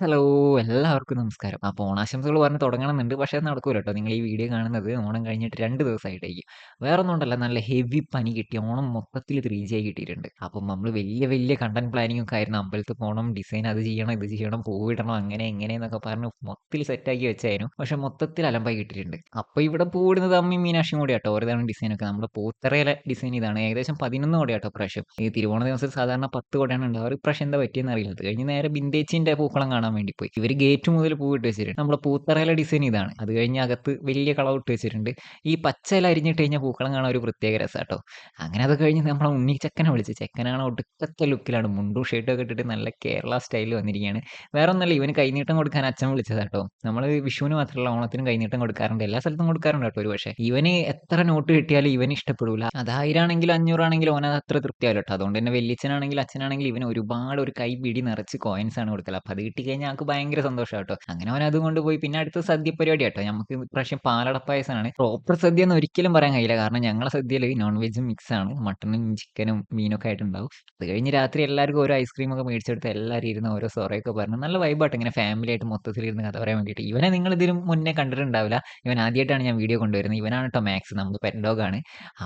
Hello! എല്ലാവർക്കും നമസ്കാരം. അപ്പോൾ ഓണാശംസകൾ പറഞ്ഞ് തുടങ്ങണമെന്നുണ്ട്. പക്ഷേ അത് നടക്കൂല ട്ടോ. നിങ്ങൾ ഈ വീഡിയോ കാണുന്നത് ഓണം കഴിഞ്ഞിട്ട് 2 ദിവസമായിട്ടായിരിക്കും. വേറൊന്നുകൊണ്ടല്ല, നല്ല ഹെവി പനി കിട്ടി. ഓണം മൊത്തത്തിൽ 3G ആയി കിട്ടിയിട്ടുണ്ട്. അപ്പം നമ്മൾ വലിയ കണ്ടന്റ് പ്ലാനിംഗ് ഒക്കെ ആയിരുന്നു. അമ്പലത്തിൽ പോണം, ഡിസൈൻ അത് ചെയ്യണം, ഇത് ചെയ്യണം, പൂവിടണം, അങ്ങനെ ഇങ്ങനെയെന്നൊക്കെ പറഞ്ഞ് മൊത്തത്തിൽ സെറ്റാക്കി വെച്ചായിരുന്നു. പക്ഷേ മൊത്തത്തിൽ അലമ്പായി കിട്ടിയിട്ടുണ്ട്. അപ്പോൾ ഇവിടെ പൂവിടുന്നത് അമ്മയും മീനാക്ഷിയും കൂടിയാട്ടോ. ഓരതാണ് ഡിസൈനൊക്കെ. നമ്മുടെ പൂത്തറയിലെ ഡിസൈൻ ഇതാണ്. ഏകദേശം 11 കൊടയാട്ടോ ഇപ്രാവശ്യം. ഈ തിരുവോണ ദിവസം സാധാരണ 10 കൊടയാണ് ഉണ്ടാവാറ്. ഇപ്രാവശ്യം എന്താ പറ്റിയെന്ന് അറിയില്ല. അത് കഴിഞ്ഞ് നേരെ ബിന്ദേച്ചിന്റെ പൂക്കളം കാണാൻ വേണ്ടി പോയി. ഇവര് ഗേറ്റ് മുതൽ പൂവിട്ട് വെച്ചിട്ടുണ്ട്. നമ്മളെ പൂത്തറയിലെ ഡിസൈൻ ഇതാണ്. അത് കഴിഞ്ഞ് അകത്ത് വലിയ കളം ഇട്ട് വെച്ചിട്ടുണ്ട്. ഈ പച്ച ഇല അരിഞ്ഞിട്ട് കഴിഞ്ഞാൽ പൂക്കളം കാണാൻ ഒരു പ്രത്യേക രസാട്ടോ. അങ്ങനെ അത് കഴിഞ്ഞ് നമ്മളെ ഉണ്ണിച്ചക്കനെ വിളിച്ച്. ചെക്കനാണ് ഒടുക്കത്തെ ലുക്കിലാണ്. മുണ്ടും ഷർട്ടും ഒക്കെ ഇട്ടിട്ട് നല്ല കേരള സ്റ്റൈലിൽ വന്നിരിക്കുകയാണ്. വേറെ ഒന്നല്ല, ഇവന് കൈനീട്ടം കൊടുക്കാൻ അച്ഛൻ വിളിച്ചതാട്ടോ. നമ്മൾ വിഷുവിന് മാത്രമല്ല ഓണത്തിനും കൈനീട്ടം കൊടുക്കാറുണ്ട്. എല്ലാ സ്ഥലത്തും കൊടുക്കാറുണ്ട് കേട്ടോ ഒരുപക്ഷെ. ഇവന് എത്ര നോട്ട് കിട്ടിയാലും ഇവന് ഇഷ്ടപ്പെടൂല. അത് 1000 ആണെങ്കിലും 500 ആണെങ്കിലും ഓന് അത് അത്ര തൃപ്തിയാവില്ല കേട്ടോ. അതുകൊണ്ട് തന്നെ വല്യച്ഛനാണെങ്കിലും അച്ഛനാണെങ്കിലും ഇവന് ഒരുപാട് ഒരു കൈ പിടി നിറച്ച് കോയിൻസ് ആണ് കൊടുക്കല്. അപ്പൊ അത് കിട്ടിക്കഴിഞ്ഞാൽ ഞങ്ങൾക്ക് ഭയങ്കര സന്തോഷം കേട്ടോ. അങ്ങനെ അവൻ അതും കൊണ്ടുപോയി. പിന്നെ അടുത്ത സദ്യ പരിപാടി കേട്ടോ. നമുക്ക് ഇപ്രാവശ്യം പാലട പായസമാണ്. പ്രോപ്പർ സദ്യ എന്ന് ഒരിക്കലും പറയാൻ കഴിയില്ല. കാരണം ഞങ്ങളെ സദ്യയിൽ നോൺ വെജും മിക്സ് ആണ്. മട്ടനും ചിക്കനും മീനൊക്കെ ആയിട്ടുണ്ടാവും. അത് കഴിഞ്ഞ് രാത്രി എല്ലാവർക്കും ഓരോ ഐസ്ക്രീം ഒക്കെ മേടിച്ചെടുത്ത് എല്ലാവരും ഇരുന്ന് ഓരോ സൊറയൊക്കെ പറഞ്ഞു നല്ല വൈബായിട്ട് ഇങ്ങനെ ഫാമിലി ആയിട്ട് മൊത്തത്തിൽ ഇരുന്ന് കഥ പറയാൻ വേണ്ടിയിട്ട്. ഇവനെ നിങ്ങൾ ഇതിലും മുന്നേ കണ്ടിട്ടുണ്ടാവില്ല. ഇവൻ ആദ്യമായിട്ടാണ് ഞാൻ വീഡിയോ കൊണ്ടുവരുന്നത്. ഇവനാണ് കേട്ടോ മാക്സ്, നമ്മുടെ പെറ്റ് ഡോഗ് ആണ്.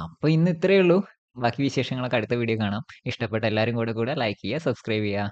അപ്പൊ ഇന്ന് ഇത്രയേ ഉള്ളൂ. ബാക്കി വിശേഷങ്ങളൊക്കെ അടുത്ത വീഡിയോ കാണാം. ഇഷ്ടപ്പെട്ട എല്ലാവരും കൂടെ ലൈക്ക് ചെയ്യുക, സബ്സ്ക്രൈബ് ചെയ്യുക.